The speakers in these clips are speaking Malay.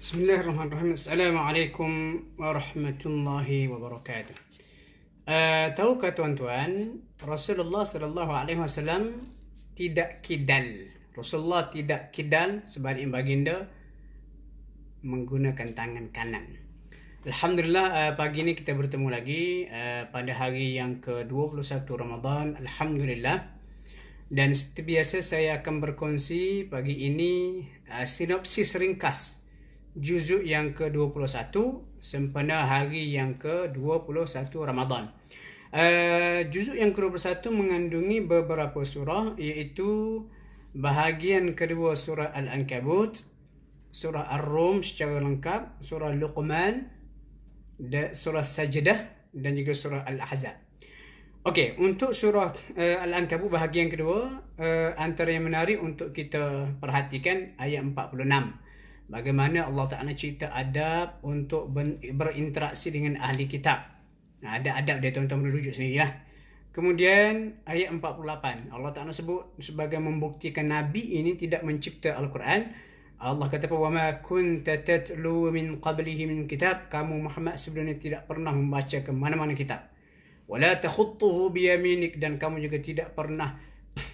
Bismillahirrahmanirrahim. Assalamualaikum warahmatullahi wabarakatuh. Tahukah tuan-tuan, Rasulullah sallallahu alaihi wasallam tidak kidal. Rasulullah tidak kidal sebaliknya baginda menggunakan tangan kanan. Alhamdulillah, pagi ini kita bertemu lagi pada hari yang ke-21 Ramadan. Alhamdulillah. Dan seperti biasa saya akan berkongsi pagi ini sinopsis ringkas juzuk yang ke-21 sempena hari yang ke-21 Ramadan. Juzuk yang ke-21 mengandungi beberapa surah, iaitu bahagian kedua surah Al-Ankabut, surah Ar-Rum secara lengkap, surah Luqman, surah Sajdah dan juga surah Al-Ahzab. Okey, untuk surah Al-Ankabut bahagian kedua, antara yang menarik untuk kita perhatikan ayat 46. Bagaimana Allah Ta'ala cerita adab untuk berinteraksi dengan ahli kitab. Ada adab dia, tuan-tuan boleh rujuk sendiri lah. Kemudian ayat 48, Allah Ta'ala sebut sebagai membuktikan Nabi ini tidak mencipta Al-Quran. Allah kata, وَمَا كُنْتَ تَتْلُو مِنْ قَبْلِهِ مِنْ كِتَابٍ. Kamu Muhammad sebelumnya tidak pernah membaca ke mana-mana kitab. وَلَا تَخُطُّهُ بِيَمِينِكَ. Dan kamu juga tidak pernah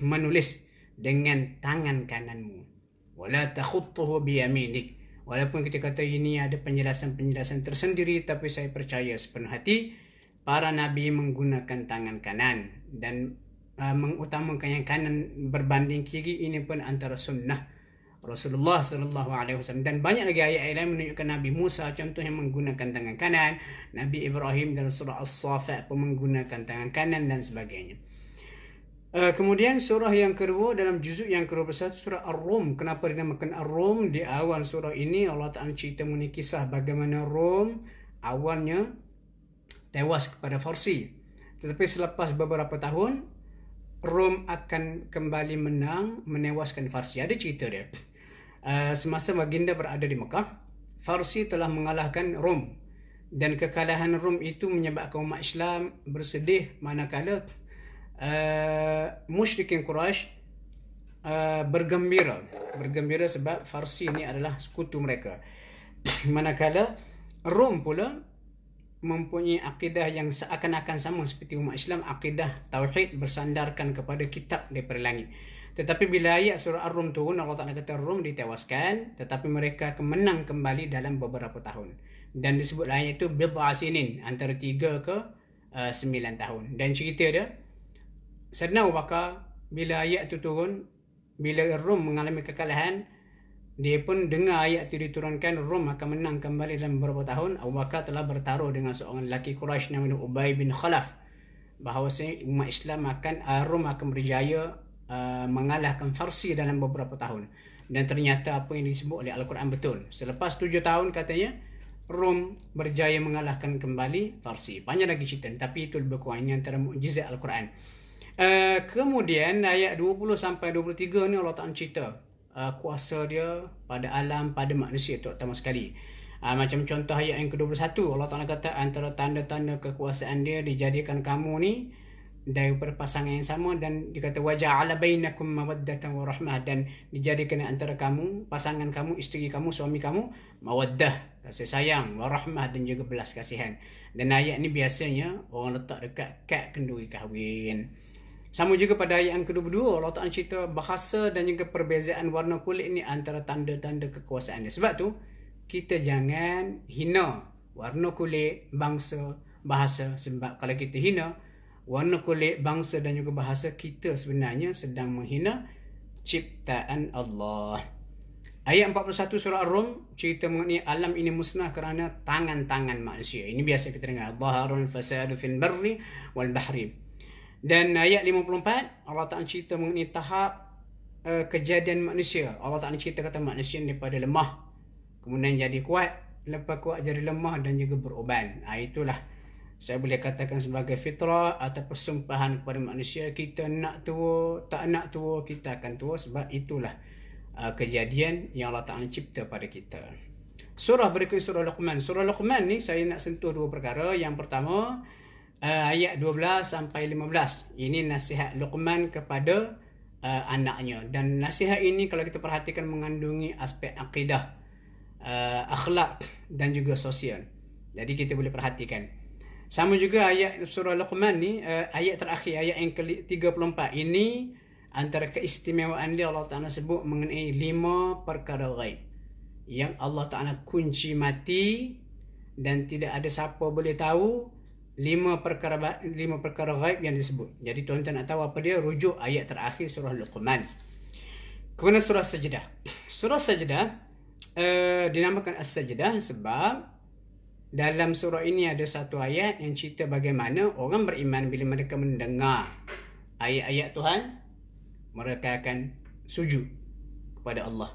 menulis dengan tangan kananmu. وَلَا تَخُطُّهُ بِيَمِينِكَ. Walaupun kita kata ini ada penjelasan-penjelasan tersendiri, tapi saya percaya sepenuh hati para Nabi menggunakan tangan kanan dan mengutamakan yang kanan berbanding kiri. Ini pun antara sunnah Rasulullah sallallahu alaihi wasallam. Dan banyak lagi ayat-ayat lain menunjukkan Nabi Musa contohnya menggunakan tangan kanan, Nabi Ibrahim dalam surah As-Saffat pun menggunakan tangan kanan dan sebagainya. Kemudian surah yang kedua dalam juzuk yang ke-21 surah Ar-Rum. Kenapa dinamakan Ar-Rum? Di awal surah ini Allah Ta'ala cerita mengenai kisah bagaimana Rom awalnya tewas kepada Farsi. Tetapi selepas beberapa tahun Rom akan kembali menang, menewaskan Farsi. Ada cerita dia. Semasa baginda berada di Mekah, Farsi telah mengalahkan Rom. Dan kekalahan Rom itu menyebabkan umat Islam bersedih manakala musyrikin Quraisy bergembira sebab Farsi ini adalah sekutu mereka. Manakala Rom pula mempunyai akidah yang seakan-akan sama seperti umat Islam, akidah tauhid bersandarkan kepada kitab daripada langit. Tetapi bila ayat surah Ar-Rum turun, Allah Ta'ala kata Rom ditewaskan, tetapi mereka akan menang kembali dalam beberapa tahun. Dan disebut ayat itu bid'a sinin, antara 3 ke 9 tahun. Dan cerita dia, Sayyidina Abu Bakar bila ayat itu turun, bila Rom mengalami kekalahan, dia pun dengar ayat itu diturunkan, Rom akan menang kembali dalam beberapa tahun. Abu Bakar telah bertaruh dengan seorang lelaki Quraisy namanya Ubay bin Khalaf bahawasanya umat Islam Rom akan berjaya mengalahkan Farsi dalam beberapa tahun. Dan ternyata apa yang disebut oleh Al-Quran betul. Selepas 7 tahun katanya Rom berjaya mengalahkan kembali Farsi. Banyak lagi cerita, tapi itu lebih kurang ini antara mukjizat Al-Quran. Kemudian ayat 20 sampai 23 ni Allah Ta'ala cerita kuasa dia pada alam, pada manusia terutama sekali. Macam contoh ayat yang ke-21, Allah Ta'ala kata antara tanda-tanda kekuasaan dia dijadikan kamu ni daripada pasangan yang sama, dan dikata waja'ala bainakum mawaddatan wa rahmah, dan dijadikan antara kamu, pasangan kamu, isteri kamu, suami kamu, mawaddah, kasih sayang, wa rahmah, dan juga belas kasihan. Dan ayat ni biasanya orang letak dekat kad kenduri kahwin. Sama juga pada ayat yang ke-22, Allah Ta'ala cerita bahasa dan juga perbezaan warna kulit ni antara tanda-tanda kekuasaan dia. Sebab tu kita jangan hina warna kulit, bangsa, bahasa. Sebab kalau kita hina warna kulit, bangsa dan juga bahasa, kita sebenarnya sedang menghina ciptaan Allah. Ayat 41 surah Ar-Rum cerita mengenai alam ini musnah kerana tangan-tangan manusia. Ini biasa kita dengar, dhaharul fasadu fil barri wal bahri. Dan ayat 54 Allah Ta'ala cerita mengenai tahap kejadian manusia. Allah Ta'ala cerita kata manusia daripada lemah kemudian jadi kuat, lepas kuat jadi lemah dan juga beruban. Itulah saya boleh katakan sebagai fitrah atau persumpahan kepada manusia. Kita nak tua, tak nak tua, kita akan tua, sebab itulah kejadian yang Allah Ta'ala cipta pada kita. Surah berikut surah Luqman. Surah Luqman ni saya nak sentuh dua perkara. Yang pertama ayat 12 sampai 15. Ini nasihat Luqman kepada anaknya. Dan nasihat ini kalau kita perhatikan mengandungi aspek akidah. akhlak dan juga sosial. Jadi kita boleh perhatikan. Sama juga ayat surah Luqman ni, ayat terakhir, ayat yang ke-34 ini, antara keistimewaan dia Allah Ta'ala sebut mengenai 5 perkara ghaib yang Allah Ta'ala kunci mati dan tidak ada siapa boleh tahu 5 perkara ghaib yang disebut. Jadi tuan-tuan nak tahu apa dia, rujuk ayat terakhir surah Luqman. Kemudian surah Sajdah. Surah Sajdah dinamakan As-Sajdah sebab dalam surah ini ada satu ayat yang cerita bagaimana orang beriman bila mereka mendengar ayat-ayat Tuhan, mereka akan sujud kepada Allah.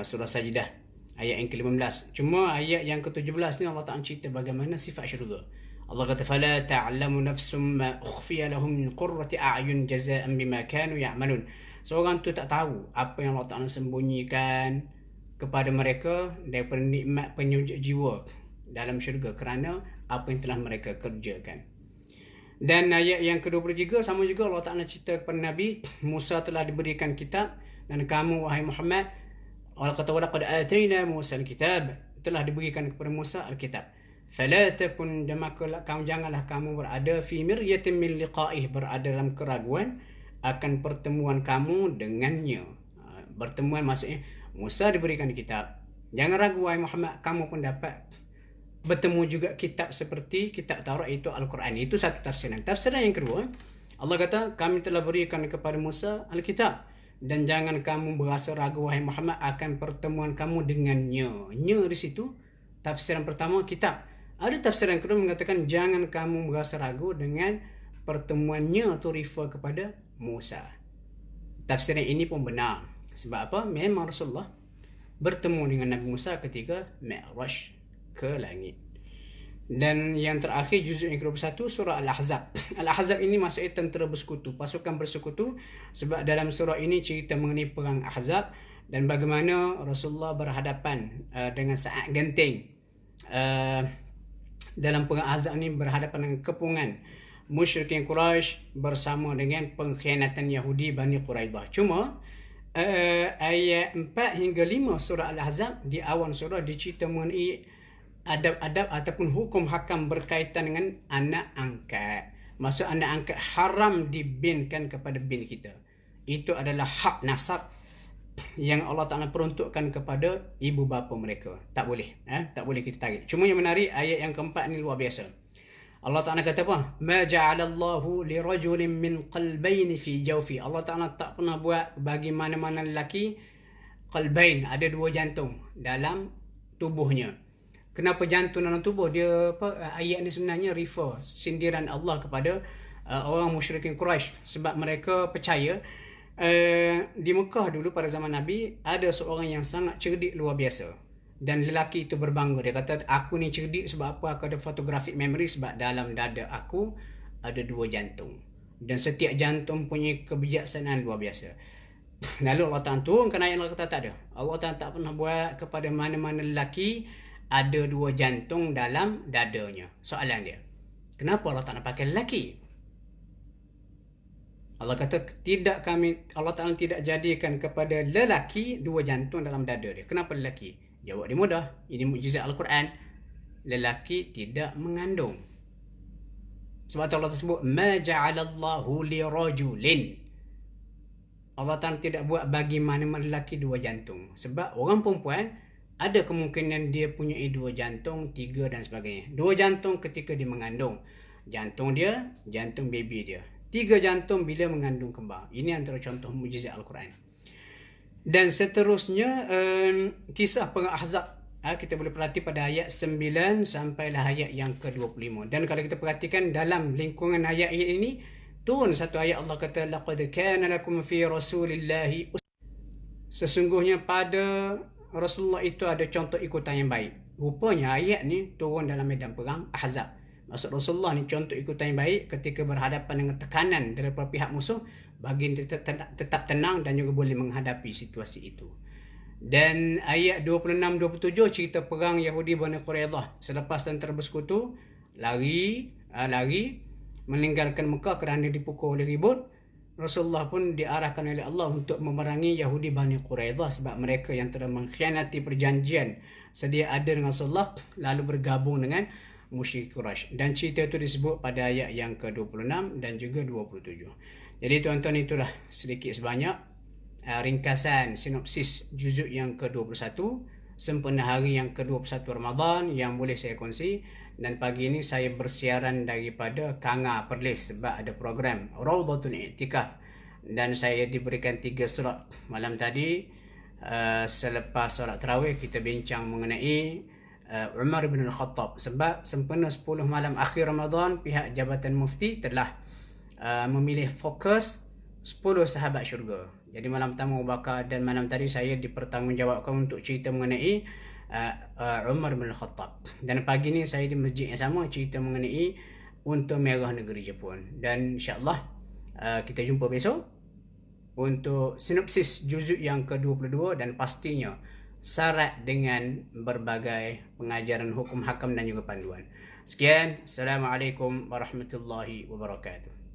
Surah Sajdah ayat yang ke-15. Cuma ayat yang ke-17 ni Allah Ta'ala cerita bagaimana sifat syurga. Allah kata fala ta'lamu nafsum ma ukhfiya lahum min qurrati a'yun jazaa'an bima kanu ya'malun. Seorang tu tak tahu apa yang Allah Ta'ala sembunyikan kepada mereka daripada nikmat penyujud jiwa dalam syurga kerana apa yang telah mereka kerjakan. Dan ayat yang ke-23 sama juga Allah Ta'ala cerita kepada Nabi Musa telah diberikan kitab, dan kamu wahai Muhammad, Allah kata walaqad atayna Musa al-kitab, telah diberikan kepada Musa al-kitab. Fala takun, janganlah kamu berada fi miryatin min liqa'ih, berada dalam keraguan akan pertemuan kamu dengannya. Pertemuan maksudnya Musa diberikan kitab. Jangan ragu wahai Muhammad, kamu pun dapat bertemu juga kitab seperti kitab Taurat, iaitu Al-Quran. Itu satu tafsiran. Tafsiran yang kedua, Allah kata kami telah berikan kepada Musa Al-Kitab, dan jangan kamu berasa ragu wahai Muhammad akan pertemuan kamu dengannya. Nya di situ tafsiran pertama kitab. Ada tafsiran kedua mengatakan jangan kamu berasa ragu dengan pertemuannya, atau refer kepada Musa. Tafsiran ini pun benar. Sebab apa? Memang Rasulullah bertemu dengan Nabi Musa ketika Mi'raj ke langit. Dan yang terakhir juzuk yang ke-21 surah Al-Ahzab. Al-Ahzab ini maksudnya tentera bersekutu, pasukan bersekutu, sebab dalam surah ini cerita mengenai perang Ahzab dan bagaimana Rasulullah berhadapan dengan sangat genting dalam perang Ahzab ini, berhadapan dengan kepungan musyrikin Quraisy bersama dengan pengkhianatan Yahudi Bani Quraidah. Cuma ayat 4 hingga 5 surah Al-Ahzab, di awal surah dicerita mengenai adab-adab ataupun hukum hakam berkaitan dengan anak angkat. Maksud anak angkat haram dibinkan kepada bin kita. Itu adalah hak nasab yang Allah Ta'ala peruntukkan kepada ibu bapa mereka. Tak boleh. Tak boleh kita tarik. Cuma yang menarik, ayat yang keempat ni luar biasa. Allah Ta'ala kata apa? Ma ja'alallahu lirajulin min qalbaini fi jawfi. Allah Ta'ala tak pernah buat bagi mana-mana lelaki qalbain, ada 2 jantung dalam tubuhnya. Kenapa jantung dalam tubuh? Dia ayat ni sebenarnya refer, sindiran Allah kepada orang musyrikin Quraisy, sebab mereka percaya di Mekah dulu pada zaman Nabi ada seorang yang sangat cerdik luar biasa, dan lelaki itu berbangga. Dia kata aku ni cerdik sebab apa? Aku ada photographic memory, sebab dalam dada aku ada 2 jantung, dan setiap jantung punya kebijaksanaan luar biasa. Lalu Allah Ta'ala turunkan ayat, Allah kata tak ada. Allah Ta'ala tak pernah buat kepada mana-mana lelaki ada 2 jantung dalam dadanya. Soalan dia, kenapa Allah Ta'ala pakai lelaki? Allah kata Allah Ta'ala tidak jadikan kepada lelaki 2 jantung dalam dada dia. Kenapa lelaki? Jawab dia mudah. Ini mukjizat Al-Quran. Lelaki tidak mengandung. Sebab Allah tersebut ma ja'alallahu lirajulin. Allah Ta'ala tidak buat bagi mana-mana lelaki 2 jantung. Sebab orang perempuan ada kemungkinan dia punya 2 jantung, 3 dan sebagainya. 2 jantung ketika dia mengandung. Jantung dia, jantung baby dia. 3 jantung bila mengandung kembar. Ini antara contoh mukjizat Al-Quran. Dan seterusnya kisah perang Ahzab. Kita boleh perhati pada ayat 9 sampailah ayat yang ke-25. Dan kalau kita perhatikan dalam lingkungan ayat ini, turun satu ayat Allah kata laqad kana lakum fi rasulillahi, sesungguhnya pada Rasulullah itu ada contoh ikutan yang baik. Rupanya ayat ni turun dalam medan perang Ahzab. Maksud Rasulullah ni contoh ikutan yang baik ketika berhadapan dengan tekanan daripada pihak musuh, bagi tetap tenang dan juga boleh menghadapi situasi itu. Dan ayat 26-27 cerita perang Yahudi Bani Quraidah. Selepas tentera bersekutu lari meninggalkan Mekah kerana dipukul oleh ribut. Rasulullah pun diarahkan oleh Allah untuk memerangi Yahudi Bani Quraidah sebab mereka yang telah mengkhianati perjanjian sedia ada dengan Rasulullah lalu bergabung dengan musyrik Quraisy. Dan cerita itu disebut pada ayat yang ke-26 dan juga 27. Jadi tuan-tuan, itulah sedikit sebanyak ringkasan sinopsis juzuk yang ke-21 sempena hari yang ke-21 Ramadan yang boleh saya kongsi. Dan pagi ini saya bersiaran daripada Kanga, Perlis sebab ada program Rawdatul I'tikaf. Dan saya diberikan 3 slot malam tadi. Selepas solat tarawih kita bincang mengenai Umar bin Al-Khattab sebab sempena 10 malam akhir Ramadan pihak Jabatan Mufti telah memilih fokus 10 sahabat syurga. Jadi malam pertama Abu Bakar dan malam tadi saya dipertanggungjawabkan untuk cerita mengenai Umar bin Khattab. Dan pagi ni saya di masjid yang sama cerita mengenai Unta Merah Negeri Jepun. Dan insyaAllah kita jumpa besok untuk sinopsis juzuk yang ke-22 dan pastinya syarat dengan berbagai pengajaran hukum hakam dan juga panduan. Sekian, Assalamualaikum warahmatullahi wabarakatuh.